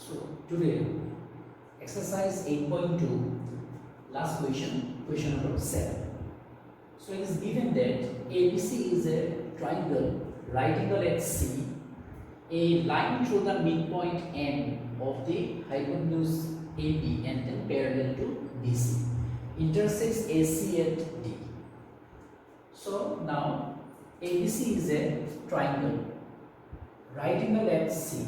So today exercise 8.2, last question number 7. So it is given that ABC is a triangle, right angle at C, a line through the midpoint M of the hypotenuse AB and then parallel to BC, intersects AC at D. So now ABC is a triangle, right angle at C.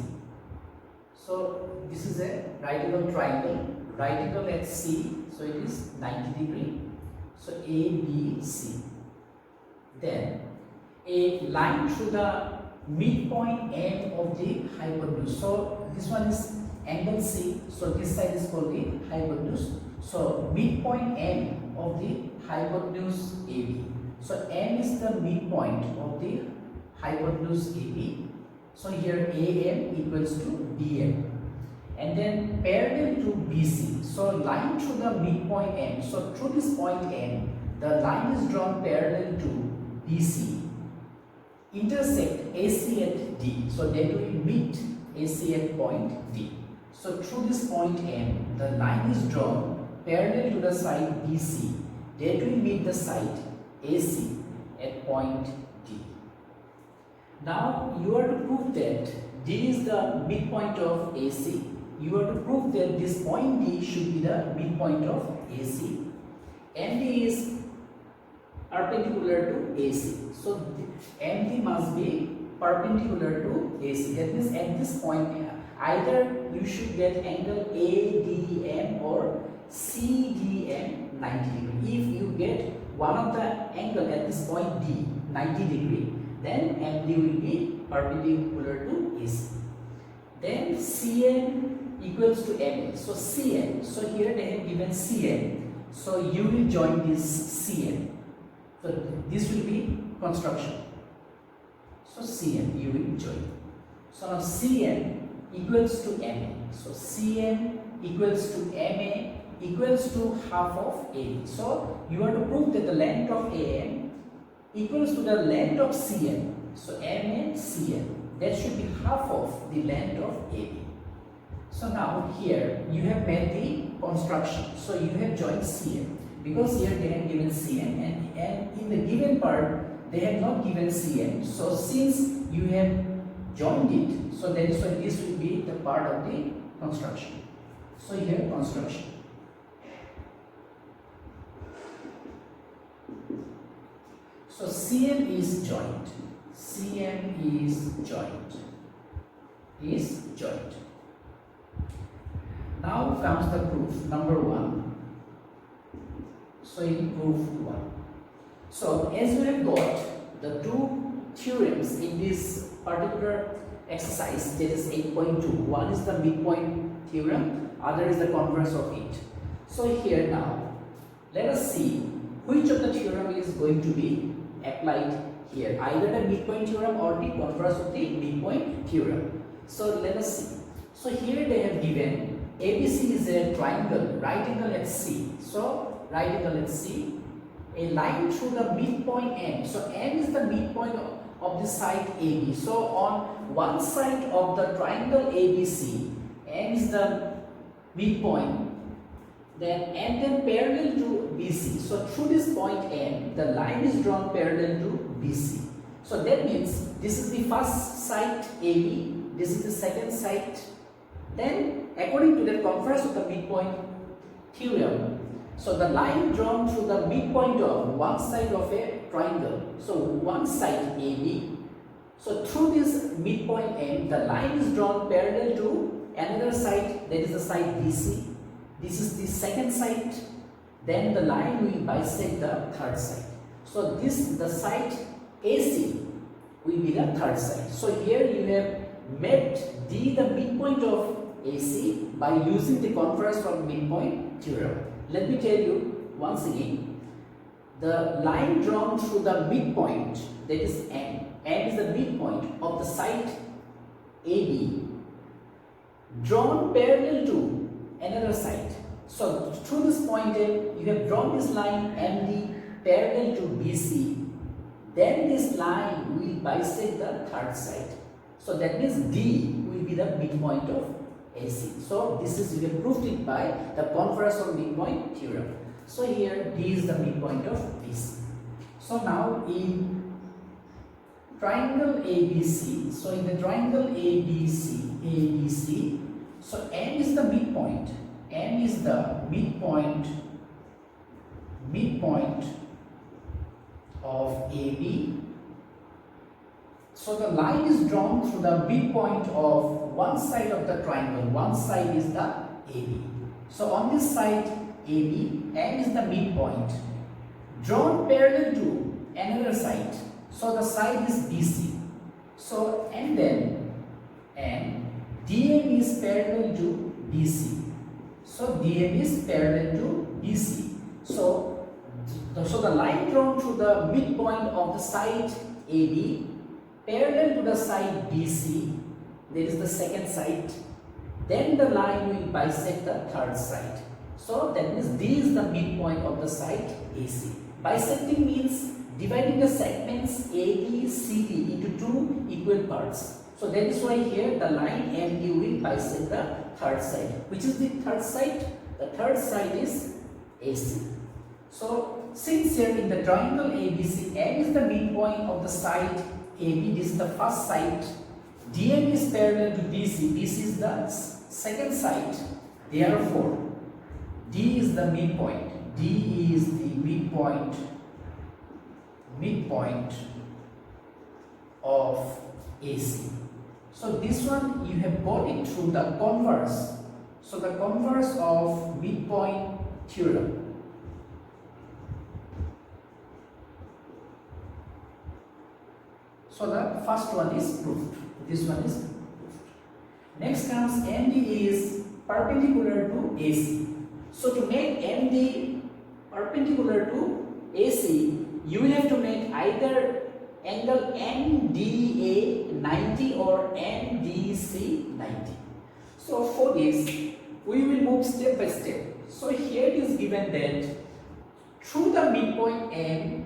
So this is a right angle triangle, right angle at C, so it is 90 degree. So ABC. Then a line through the midpoint M of the hypotenuse. So this one is angle C, so this side is called the hypotenuse. So midpoint M of the hypotenuse AB. So M is the midpoint of the hypotenuse AB. So here AM equals to BM. And then parallel to BC. So line through the midpoint M. So through this point M, the line is drawn parallel to BC. Intersect AC at D. So then we meet AC at point D. So through this point M, the line is drawn parallel to the side BC. Then we meet the side AC at point D. Now you are to prove that D is the midpoint of AC. You are to prove that this point D should be the midpoint of AC. MD is perpendicular to AC. So MD must be perpendicular to AC. That means at this point, either you should get angle ADM or CDM 90 degree. If you get one of the angle at this point D 90 degree, then MD will be perpendicular to AC. Then CN equals to MA. So CN. So here they have given CN. So you will join this CN. So this will be construction. So CN you will join. So now CN equals to MA. So CN equals to MA equals to half of AB. So you have to prove that the length of AM equals to the length of CN. So MA CN. That should be half of the length of AB. So now here you have made the construction. So you have joined CN. Because here they have given CN and in the given part they have not given CN. So since you have joined it, so that is why this will be the part of the construction. So here construction. So CM is joined. CM is joined. Is joined. Now comes the proof number 1. So in proof 1. So as we have got the two theorems in this particular exercise, that is 8.2. One is the midpoint theorem, other is the converse of it. So here now, let us see which of the theorem is going to be applied here, either the midpoint theorem or the converse of the midpoint theorem. So let us see. So here they have given ABC is a triangle, right angle at C. So right angle at C, a line through the midpoint M. So M is the midpoint of the side AB. So on one side of the triangle ABC, M is the midpoint. And then parallel to BC. So through this point M, the line is drawn parallel to BC. So that means this is the first side AB, this is the second side. Then according to the converse of the midpoint theorem, so the line drawn through the midpoint of one side of a triangle. So one side AB. So through this midpoint M, the line is drawn parallel to another side, that is the side BC. This is the second side. Then the line will bisect the third side. So this the side AC will be the third side. So here you have made D the midpoint of AC by using the converse from midpoint theorem. Let me tell you once again, the line drawn through the midpoint, that is M. M is the midpoint of the side AB, drawn parallel to another side. So through this point M, you have drawn this line MD parallel to BC. Then this line will bisect the third side. So that means D will be the midpoint of AC. So this is, we have proved it by the Converse or midpoint theorem. So here D is the midpoint of BC. So now in triangle ABC, so in the triangle ABC, so M is the midpoint. M is the midpoint of AB. So the line is drawn through the midpoint of one side of the triangle. One side is the AB. So on this side AB, M is the midpoint drawn parallel to another side. So the side is BC. So and then DM is parallel to BC. So DM is parallel to BC. So the line drawn through the midpoint of the side AB parallel to the side BC, there is the second side. Then the line will bisect the third side. So that means D is the midpoint of the side AC. Bisecting means dividing the segments AB, CD into two equal parts. So that is why here the line MD will bisect the third side. Which is the third side? The third side is AC. So since here in the triangle ABC, M is the midpoint of the side AB, this is the first side. DM is parallel to BC. BC is the second side. Therefore, D is the midpoint. D is the midpoint of AC. So this one you have got it through the converse. So the converse of midpoint theorem. So the first one is proved. This one is proved. Next comes MD is perpendicular to AC. So to make MD perpendicular to AC, you will have to make either angle NDA 90 or NDC 90. So for this, we will move step by step. So here it is given that through the midpoint M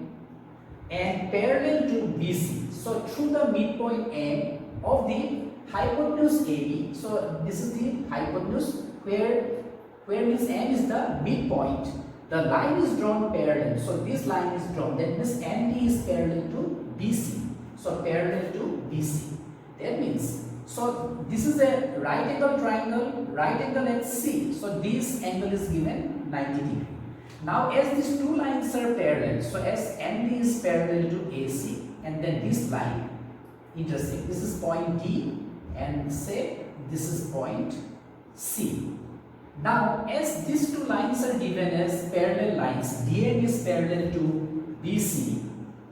and parallel to BC. So through the midpoint M of the hypotenuse AB. So this is the hypotenuse where means M is the midpoint. The line is drawn parallel. So this line is drawn. That means MD is parallel to BC. So parallel to BC. That means, so this is a right angle triangle, right angle at C. So this angle is given 90 degree. Now as these two lines are parallel, so as MD is parallel to AC and then this line intersect. This is point D and say this is point C. Now as these two lines are given as parallel lines, DM is parallel to BC.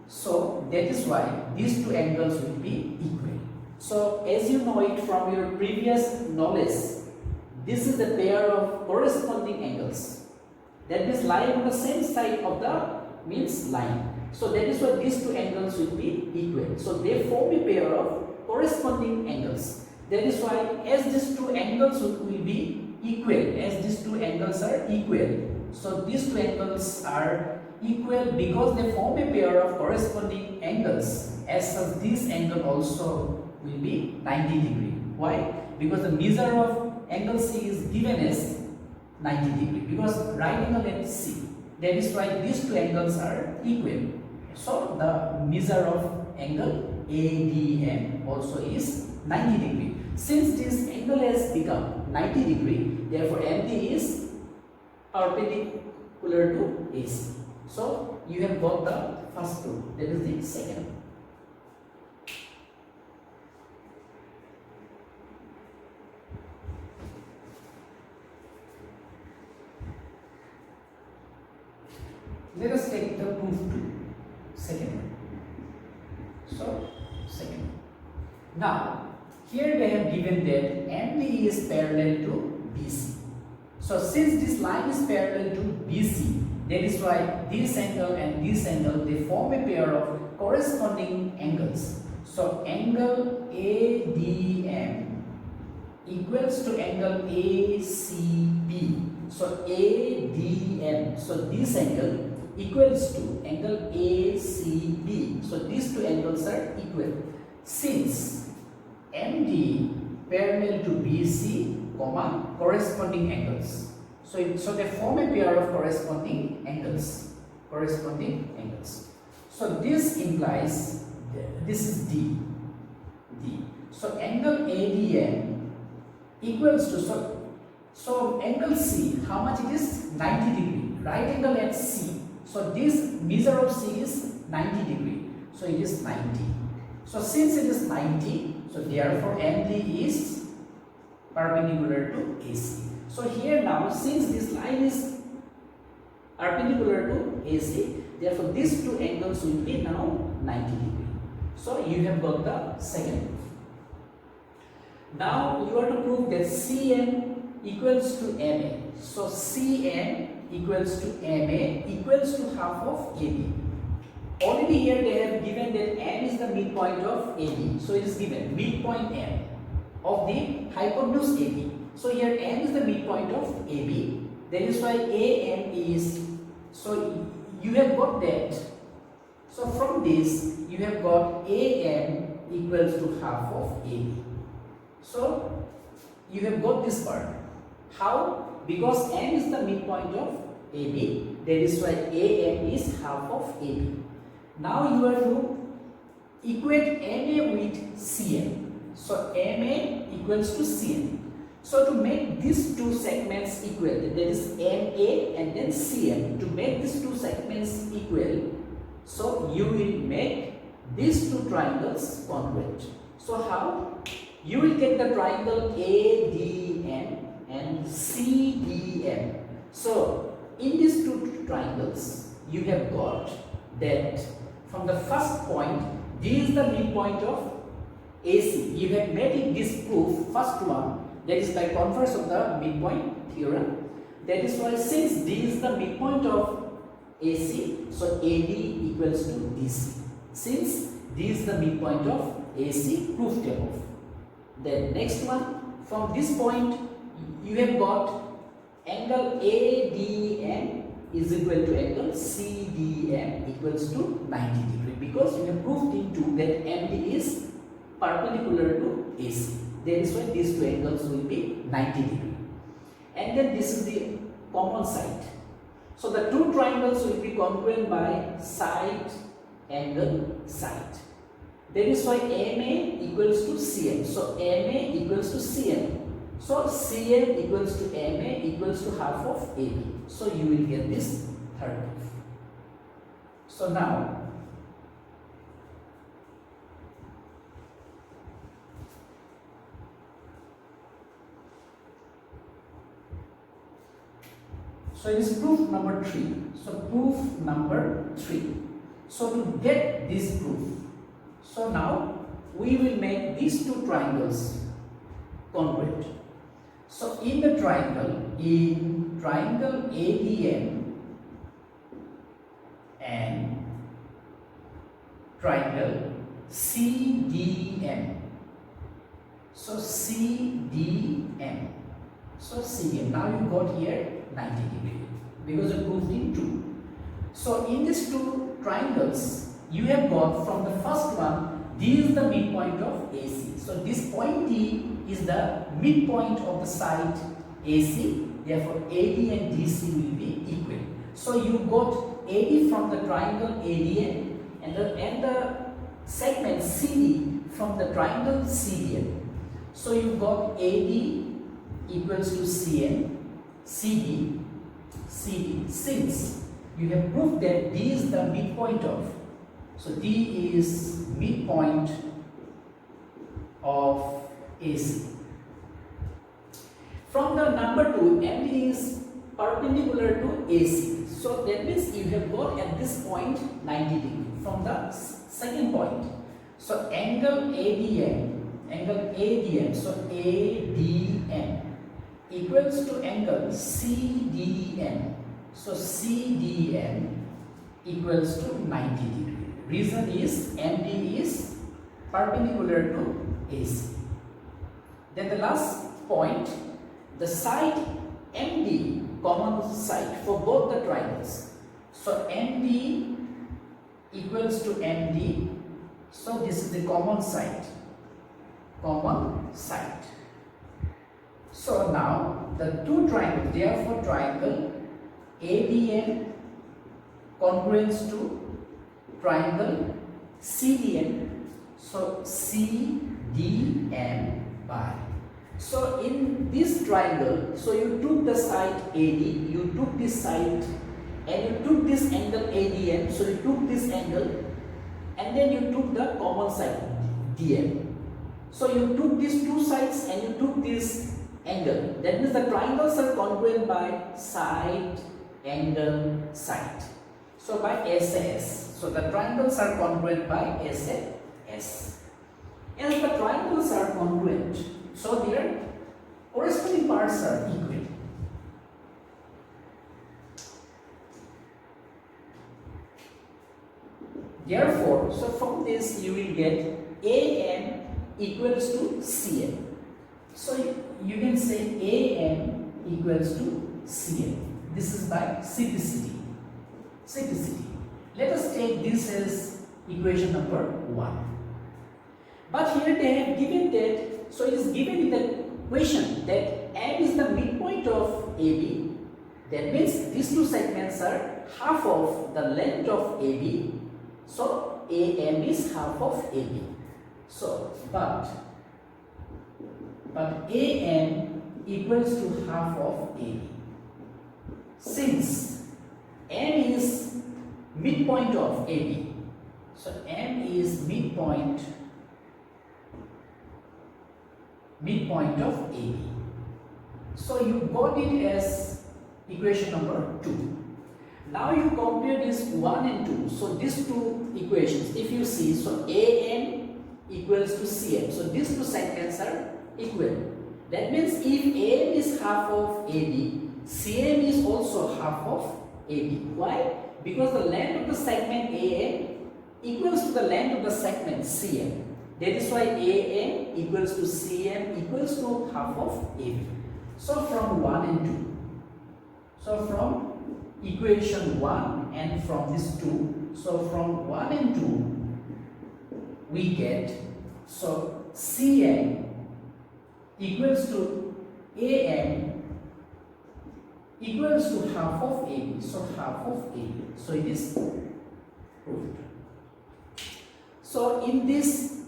So that is why these two angles will be equal. So as you know it from your previous knowledge, this is the pair of corresponding angles. That means lying on the same side of the means line. So that is why these two angles will be equal. So they form a pair of corresponding angles. That is why as these two angles will be equal, as these two angles are equal. So these two angles are equal because they form a pair of corresponding angles. As such, this angle also will be 90 degree. Why? Because the measure of angle C is given as 90 degree because right angle at C. That is why these two angles are equal. So the measure of angle ADM also is 90 degree. Since this angle has become 90 degree, therefore MD is perpendicular to AC. So you have got the first proof. That is the second. Let us take the proof to second one. So second one. Now here they have given that MD is parallel to BC. So since this line is parallel to BC, that is why this angle and this angle they form a pair of corresponding angles. So angle ADM equals to angle ACB. So ADM. So this angle equals to angle ACB. So these two angles are equal. Since MD parallel to BC, comma corresponding angles. So they form a pair of corresponding angles. So this implies this is D. So angle ADN equals to so angle C, how much it is? 90 degree. Right angle at C. So this measure of C is 90 degree. So it is 90. So since it is 90, so therefore MD is perpendicular to AC. So here now, since this line is perpendicular to AC, therefore these two angles will be now 90 degree. So you have got the second proof. Now you are to prove that CM equals to MA. So CM equals to MA equals to half of AB. Already here they have given that M is the midpoint of AB. So it is given midpoint M of the hypotenuse AB. So here M is the midpoint of AB. That is why AM is, so you have got that. So from this you have got AM equals to half of AB. So you have got this part. How? Because M is the midpoint of AB. That is why AM is half of AB. Now you are to equate MA with CM. So MA equals to CM. So to make these two segments equal, that is MA and then CM, to make these two segments equal, so you will make these two triangles congruent. So how? You will take the triangle ADM and CDM. So in these two triangles, you have got that from the first point, this is the midpoint of AC. You have made it this proof, first one, that is by converse of the midpoint theorem. That is why since this is the midpoint of AC, so AD equals to DC. Since this is the midpoint of AC, proved above. Then next one, from this point, you have got angle ADM is equal to angle CDM equals to 90 degree, because you have proved in 2 that MD is perpendicular to AC. That is why these two angles will be 90 degree. And then this is the common side. So the two triangles will be congruent by side, angle, side. That is why MA equals to CM. So MA equals to CM. So CM equals to MA equals to half of AB. So you will get this third proof. So now, so it is proof number 3. So proof number 3. So to get this proof, so now we will make these two triangles congruent. So in the triangle, ADM and triangle CDM. So CDM. So CDM. Now you got here 90 degree because it proved in 2. So in these two triangles, you have got from the first one, this is the midpoint of AC. So this point D is the midpoint of the side AC. Therefore, AD and DC will be equal. So you got AD from the triangle ADN and the segment CD from the triangle CDN. So you got AD equals to CM, CD. Since you have proved that D is the midpoint of, so D is midpoint of AC. From the number 2, MD is perpendicular to AC. So that means you have got at this point 90 degree from the second point. So angle ADM, so ADM equals to angle CDM. So CDM equals to 90 degree. Reason is MD is perpendicular to AC. Then the last point, the side MD, common side for both the triangles. So MD equals to MD. So this is the common side. So now the two triangles, therefore triangle ADM congruent to triangle CDM. So CDM by. So in this triangle, so you took the side AD, you took this side and you took this angle ADM, so you took this angle and then you took the common side DM. So you took these two sides and you took this angle. That means the triangles are congruent by side, angle, side. So by SAS. So the triangles are congruent by SAS. As the triangles are congruent, so their corresponding parts are equal. Therefore, so from this you will get AM equals to CM. So you can say AM equals to CM. This is by simplicity. Let us take this as equation number 1. But here they have given that, so it is given in the question that M is the midpoint of AB. That means these two segments are half of the length of AB. So AM is half of AB. So but AM equals to half of AB. Since M is midpoint of AB, so M is midpoint of AB. So you got it as equation number 2. Now you compare this 1 and 2. So these two equations, if you see, so AM equals to CM. So these two segments are equal. That means if AM is half of AB, CM is also half of AB. Why? Because the length of the segment AM equals to the length of the segment CM. That is why AM equals to CM equals to half of AB. So from 1 and 2. So from equation 1 and from this 2. So from 1 and 2 we get, so CM equals to AM equals to half of AB. So half of AB. So it is proved. So in this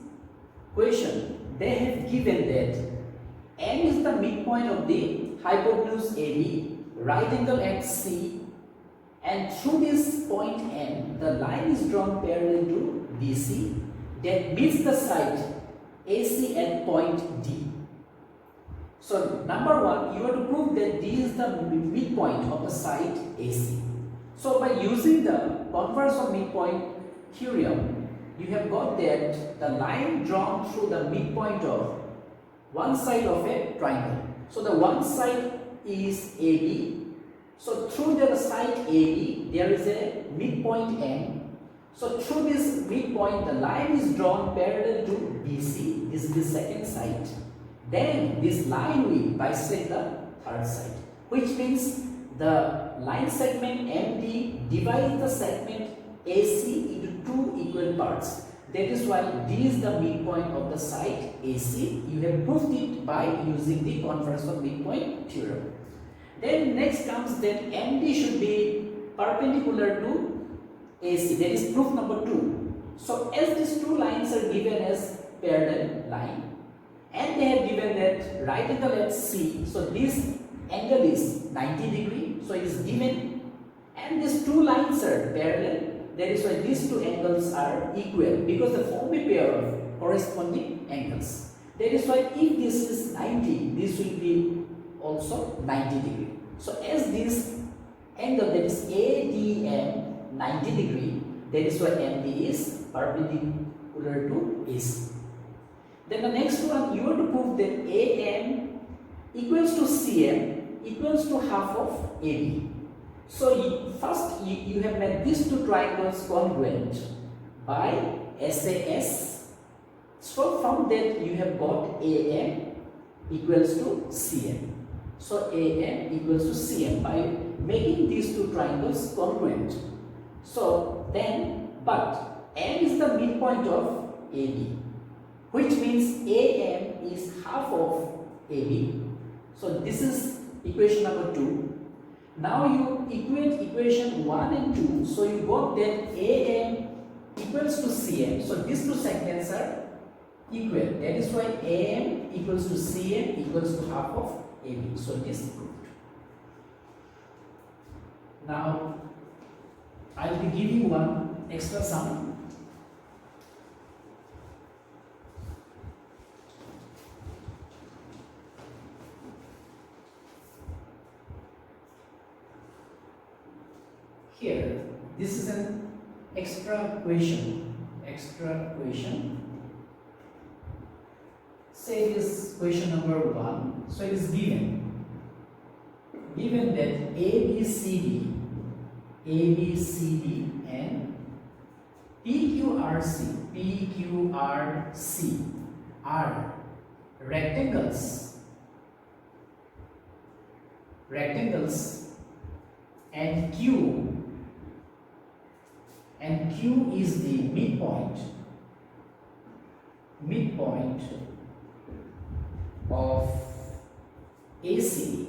question they have given that M is the midpoint of the hypotenuse AB, right angle at C, and through this point M the line is drawn parallel to BC that meets the side AC at point D. So number 1, you have to prove that D is the midpoint of the side AC. So by using the Converse or midpoint theorem, you have got that the line drawn through the midpoint of one side of a triangle. So the one side is AB. So through the side AB there is a midpoint M. So through this midpoint the line is drawn parallel to BC. This is the second side. Then this line will bisect the third side, which means the line segment MD divides the segment AC into two equal parts. That is why D is the midpoint of the side AC. You have proved it by using the Converse or midpoint theorem. Then next comes that MD should be perpendicular to AC. That is proof number 2. So as these two lines are given as parallel line, and they have given that right angle at C, so this angle is 90 degree, so it is given, and these two lines are parallel. That is why these two angles are equal, because they form a pair of corresponding angles. That is why if this is 90, this will be also 90 degree. So as this angle, that is ADM 90 degree, that is why MD is perpendicular to AC. Then the next one, you have to prove that AM equals to CM equals to half of AB. So first you have made these two triangles congruent by SAS. So from that you have got AM equals to CM. So AM equals to CM by making these two triangles congruent. So then, but M is the midpoint of AB, which means AM is half of AB. So this is equation number 2. Now you equate equation 1 and 2. So you got that AM equals to CM. So these two segments are equal. That is why AM equals to CM equals to half of AB. So this is proved. Now I will be giving one extra sum. Here, this is an extra question. Say it is question number 1. So it is given that ABCD and PQRC are rectangles and Q is the midpoint of AC.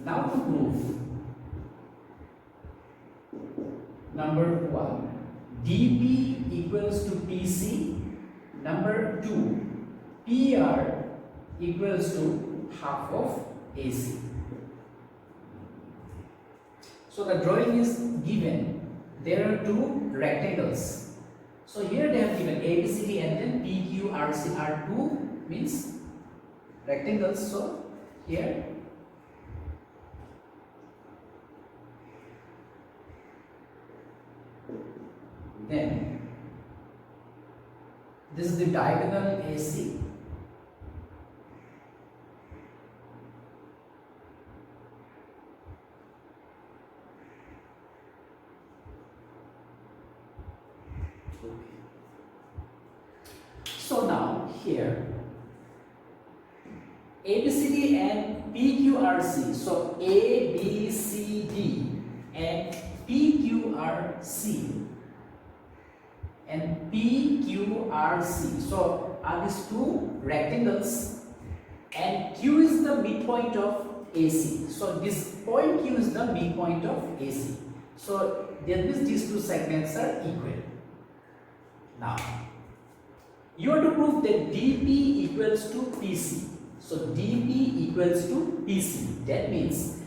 Now to prove, number 1, DP equals to PC. Number 2, PR equals to half of AC. So the drawing is given. There are two rectangles. So here they have given ABCD and then PQRC are two means rectangles. So here then this is the diagonal AC. So now here ABCD and PQRC. So ABCD and PQRC. So are these two rectangles and Q is the midpoint of AC. So this point Q is the midpoint of AC. So that means these two segments are equal. Now you have to prove that DP equals to PC. So DP equals to PC. That means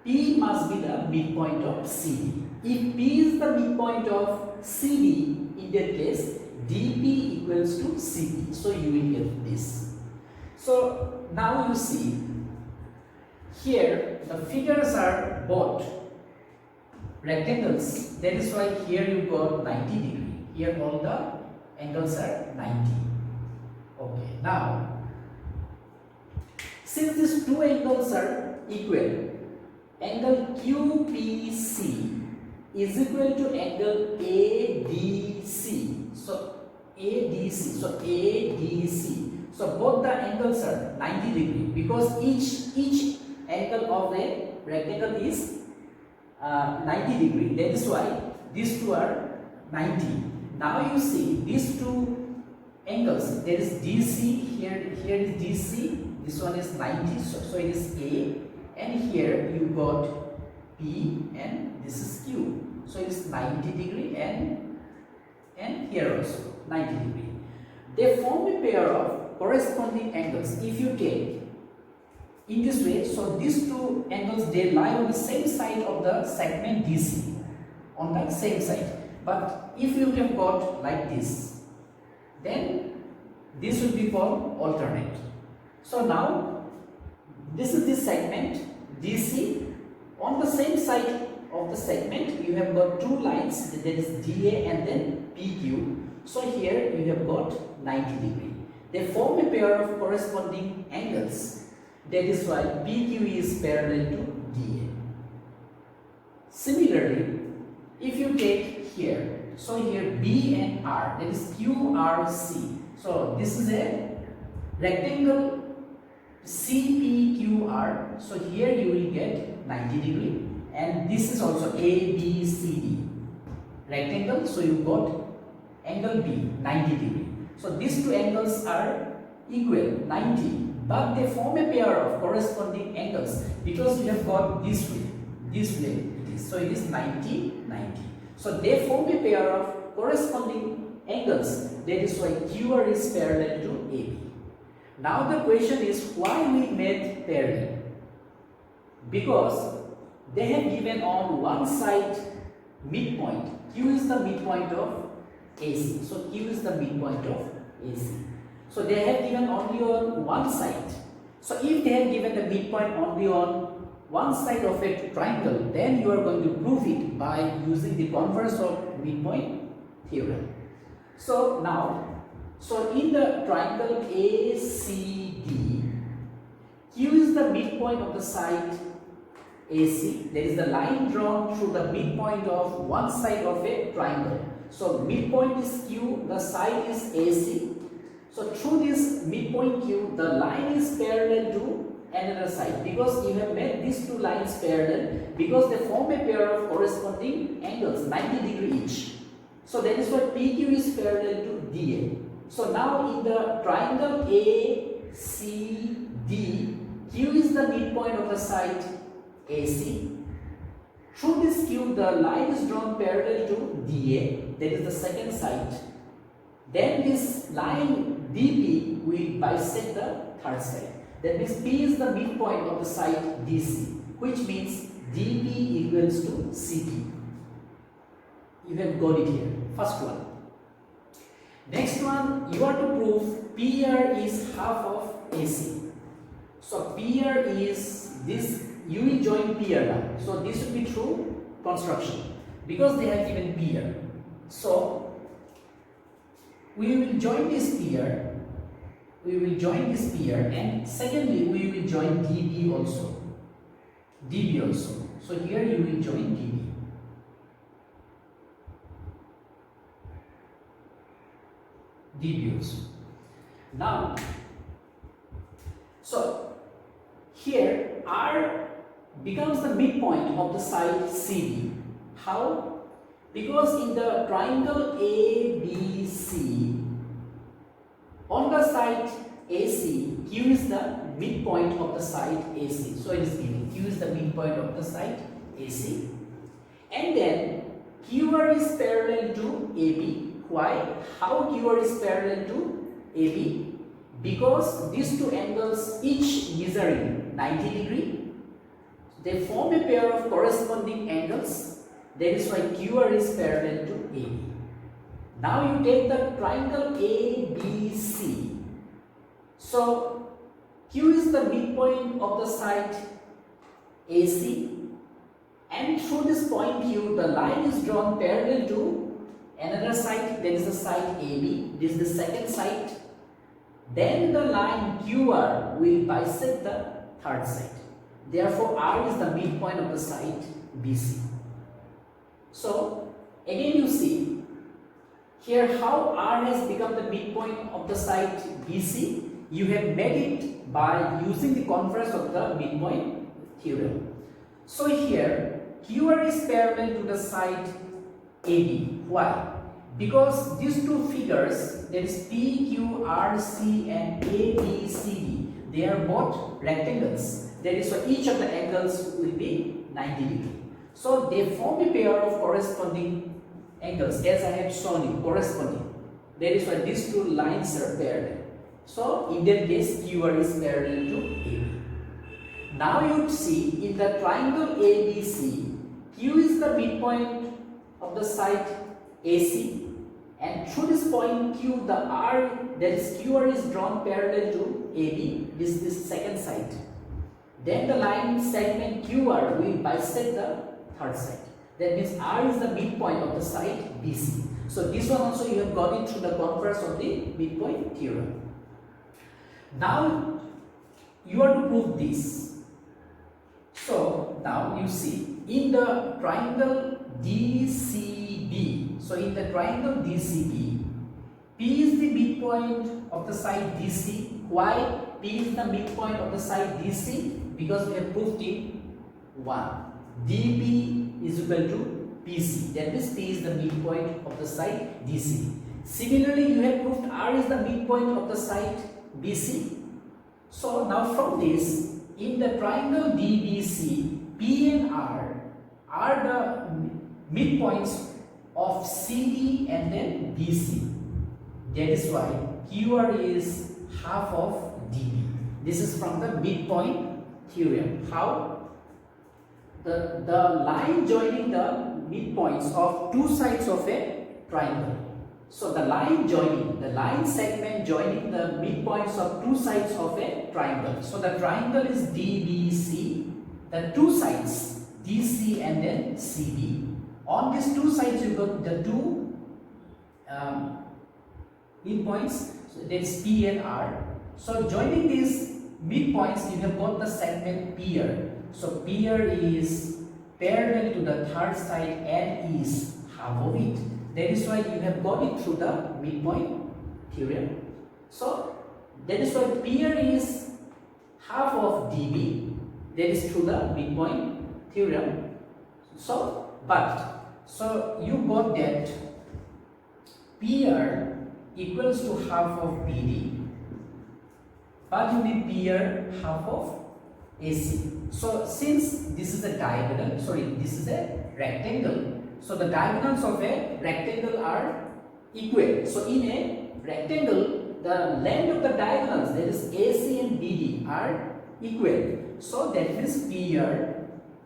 P must be the midpoint of CD. If P is the midpoint of CD, in that case DP equals to CP. So you will get this. So now you see here the figures are both rectangles. That is why here you got 90 degree. Here all the angles are 90. Okay, now since these two angles are equal, angle QPC is equal to angle ADC. So ADC. So both the angles are 90 degree because each angle of the rectangle is 90 degree. That is why these two are 90. Now you see these two angles. There is DC here. Here is DC. This one is 90. So it is A. And here you got P and this is Q. So it is 90 degree and here also 90 degree. They form a pair of corresponding angles. If you take in this way, so these two angles they lie on the same side of the segment DC, on the same side. But if you have got like this, then this will be called alternate. So now this is the segment DC. On the same side of the segment you have got two lines, that is DA and then PQ. So here you have got 90 degree. They form a pair of corresponding angles. That is why PQ is parallel to DA. Similarly, if you take here, so here B and R, that is QRC. So this is a rectangle CPQR. So here you will get 90 degree, and this is also ABCD rectangle. So you got angle B 90 degree. So these two angles are equal 90, but they form a pair of corresponding angles because you have got this way it is. So it is 90, 90. So they form a pair of corresponding angles. That is why QR is parallel to AB. Now the question is why we made parallel? Because they have given on one side midpoint. Q is the midpoint of AC. So Q is the midpoint of AC. So they have given only on one side. So if they have given the midpoint only on one side of a triangle, then you are going to prove it by using the converse of midpoint theorem. So now, so in the triangle ACD, Q is the midpoint of the side AC. There is the line drawn through the midpoint of one side of a triangle. So midpoint is Q, the side is AC. So through this midpoint Q, the line is parallel to another side because you have made these two lines parallel because they form a pair of corresponding angles 90 degree each. So that is why PQ is parallel to DA. So now in the triangle ACD, Q is the midpoint of the side AC. Through this Q, the line is drawn parallel to DA, that is the second side. Then this line DP will bisect the third side. That means P is the midpoint of the side DC, which means DP equals to CP. You have got it here. First one. Next one, you are to prove PR is half of AC. So PR is this. You will join PR now. So this will be through construction because they have given PR. So we will join this PR. We will join this PR, and secondly we will join DB also. DB also. So here you will join DB. DB also. Now, so here R becomes the midpoint of the side CD. How? Because in the triangle ABC, on the side AC, Q is the midpoint of the side AC. So it is given Q is the midpoint of the side AC. And then QR is parallel to AB. Why? How QR is parallel to AB? Because these two angles each measuring 90 degree. They form a pair of corresponding angles. That is why QR is parallel to AB. Now you take the triangle ABC. So Q is the midpoint of the side AC, and through this point Q, the line is drawn parallel to another side. That is the side AB. This is the second side. Then the line QR will bisect the third side. Therefore, R is the midpoint of the side BC. So again you see here how R has become the midpoint of the side BC. You have made it by using the converse of the midpoint theorem. So here QR is parallel to the side AB. Why? Because these two figures, that is PQRC and ABCD, they are both rectangles. That is why each of the angles will be 90 degree. So they form a pair of corresponding angles, as I have shown you, corresponding. That is why these two lines are parallel. So in that case, QR is parallel to AB. Now you see in the triangle ABC, Q is the midpoint of the side AC, and through this point Q, the R, that is QR, is drawn parallel to AB. This is the second side. Then the line segment QR will bisect the third side. That means R is the midpoint of the side BC. So this one also you have got it through the converse of the midpoint theorem. Now you are to prove this. So now you see in the triangle DCB. So in the triangle DCB, P is the midpoint of the side DC. Why P is the midpoint of the side DC? Because we have proved in 1. DP is equal to PC. That means P is the midpoint of the side DC. Similarly, you have proved R is the midpoint of the side BC. So now from this, in the triangle DBC, P and R are the midpoints of CD and then BC. That is why QR is half of DB. This is from the midpoint theorem. How? The line joining the midpoints of two sides of a triangle. So the line segment joining the midpoints of two sides of a triangle. So the triangle is DBC, the two sides DC and then CD. On these two sides you got the two midpoints, so that's P and R. So joining these midpoints you have got the segment PR. So PR is parallel to the third side and is half of it. That is why you have got it through the midpoint theorem. So that is why PR is half of DB. That is through the midpoint theorem. So you got that PR equals to half of BD, but you need PR half of AC. So since this is a diagonal, this is a rectangle. So the diagonals of a rectangle are equal. So in a rectangle, the length of the diagonals, that is AC and BD, are equal. So that means PR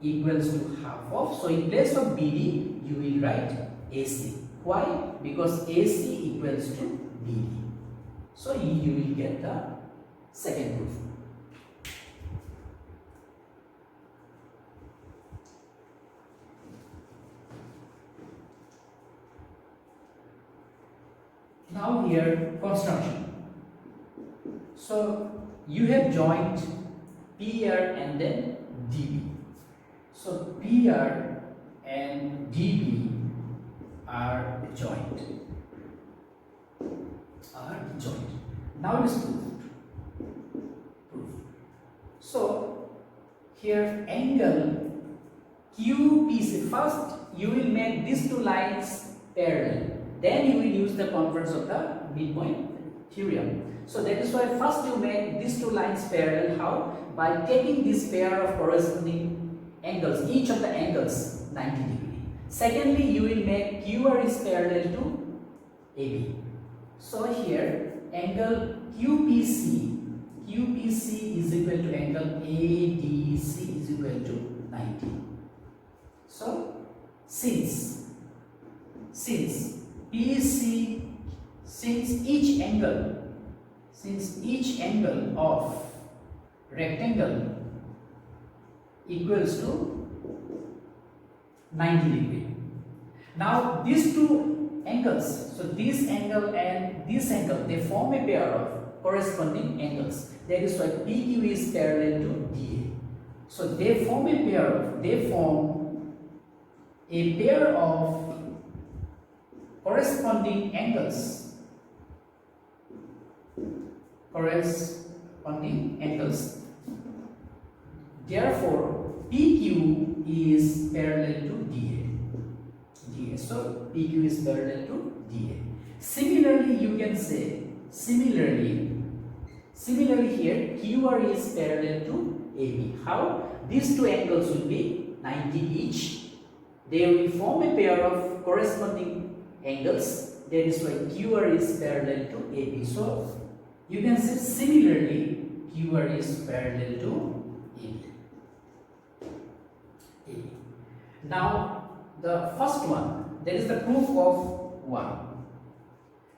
equals to half of. So in place of BD, you will write AC. Why? Because AC equals to BD. So you will get the second proof. Now here construction. So you have joined PR and then DB. So PR and DB are joined. Now it is proved. So here angle QPC. First you will make these two lines parallel. Then you will use the converse of the midpoint theorem. So that is why first you make these two lines parallel. How? By taking this pair of corresponding angles, each of the angles 90 degree. Secondly, you will make QR is parallel to AB. So here angle QPC is equal to angle ADC is equal to 90. So since PC, since each angle of rectangle equals to 90 degree. Now these two angles, so this angle and this angle, they form a pair of corresponding angles. That is why PQ is parallel to DA. So they form a pair of corresponding angles. Therefore, PQ is parallel to DA. So PQ is parallel to DA. Similarly, you can say similarly here QR is parallel to AB. How? These two angles will be 90 each. They will form a pair of corresponding angles. That is why QR is parallel to AB. So you can say similarly QR is parallel to AB. Now the first one, that is the proof of 1.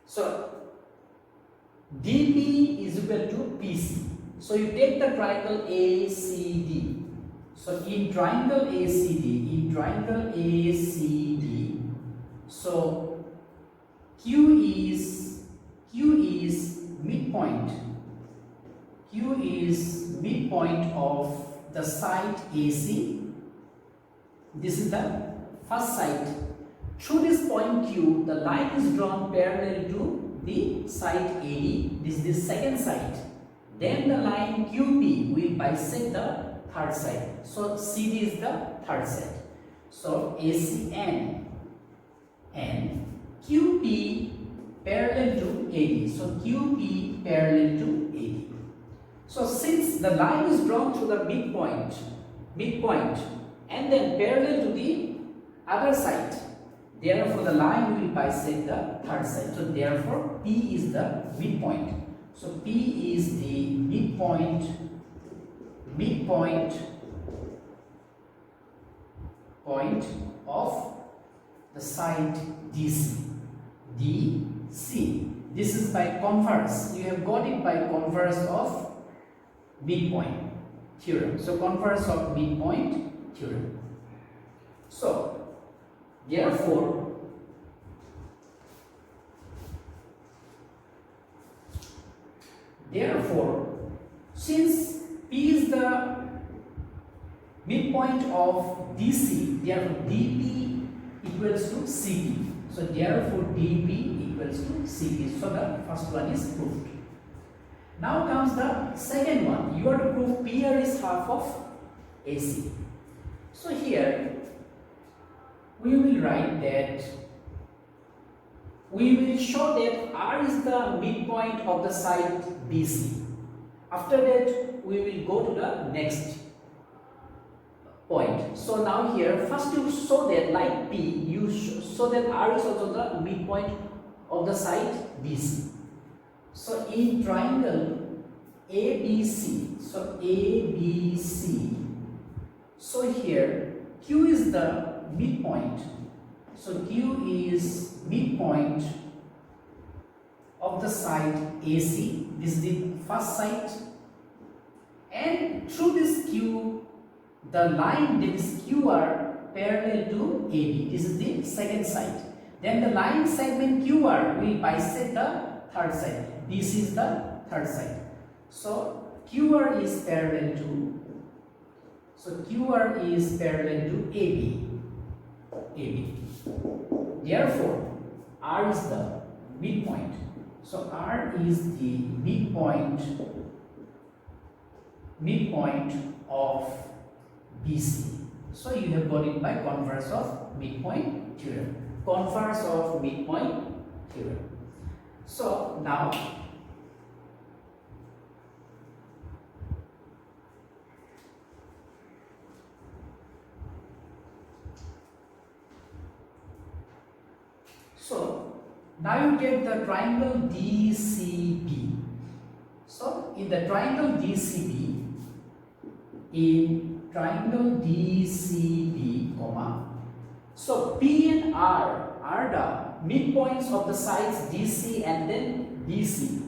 So DP is equal to PC. So you take the triangle ACD. So in triangle ACD, so Q is midpoint. Q is midpoint of the side AC. This is the first side. Through this point Q, the line is drawn parallel to the side AD. This is the second side. Then the line QP will bisect the third side. So CD is the third side. So ACN and QP parallel to AD. So QP parallel to AD. So since the line is drawn through the midpoint, and then parallel to the other side, therefore the line will bisect the third side. So therefore P is the midpoint. So P is the midpoint point of the side DC. This is by converse. You have got it by converse of midpoint theorem. So converse of midpoint theorem. So therefore since P is the midpoint of DC, therefore dP equals to CP. So therefore dP equals to CP. So the first one is proved. Now comes the second one. You have to prove PR is half of AC. So here we will write that we will show that R is the midpoint of the side BC. After that we will go to the next point. So now here first you show that like P, you show that R is also the midpoint of the side BC. So in triangle ABC, so here Q is the midpoint. So Q is midpoint of the side AC. This is the first side, and through this Q, the line that is QR parallel to AB. This is the second side. Then the line segment QR will bisect the third side. This is the third side. So QR is parallel to AB. Therefore, R is the midpoint. So R is the midpoint of BC. So you have got it by converse of midpoint theorem. So now you get the triangle DCB. So in the triangle DCB, so P and R are the midpoints of the sides DC and then BC.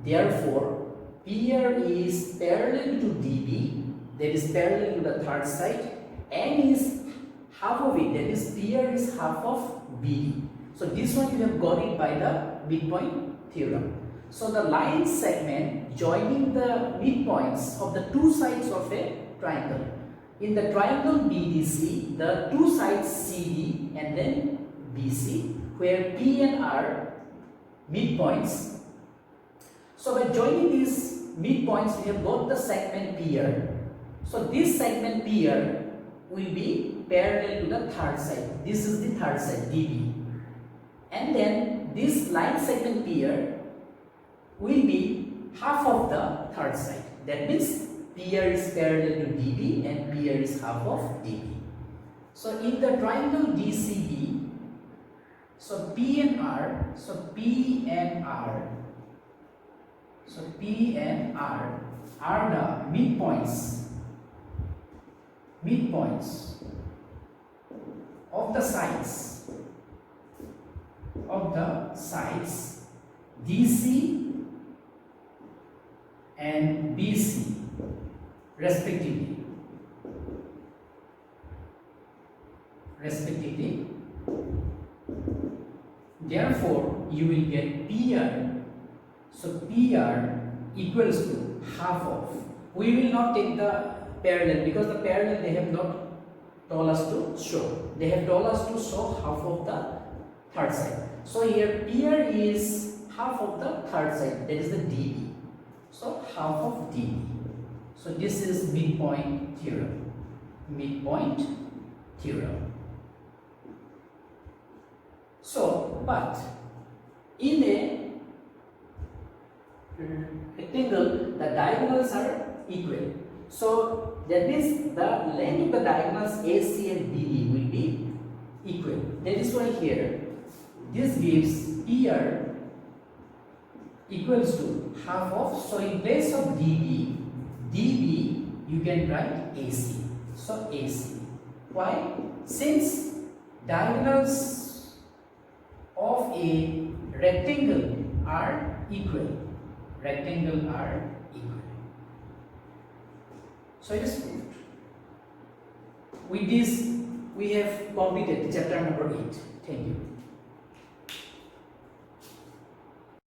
Therefore, PR is parallel to DB, that is parallel to the third side, and is half of it, that is PR is half of BD. So this one you have got it by the midpoint theorem. So the line segment joining the midpoints of the two sides of a triangle. In the triangle BDC, the two sides CD and then BC, where P and R midpoints. So by joining these midpoints, we have got the segment PR. So this segment PR will be parallel to the third side. This is the third side, DB. And then this line segment PR will be half of the third side. That means PR is parallel to DB and PR is half of DB. So in the triangle DCB, so P and R are the midpoints of the sides DC and BC respectively. Therefore, you will get PR. So PR equals to half of. We will not take the parallel because the parallel they have not told us to show. They have told us to show half of the third side. So here PR is half of the third side, that is the DB. So half of DB. So this is midpoint theorem. So, but in a rectangle, the diagonals are equal. So that means the length of the diagonals AC and BD will be equal. That is why here this gives PR equals to half of. So in place of DB you can write AC. So AC. Why? Since diagonals of a rectangle are equal. So it is proved. With this, we have completed chapter number 8. Thank you.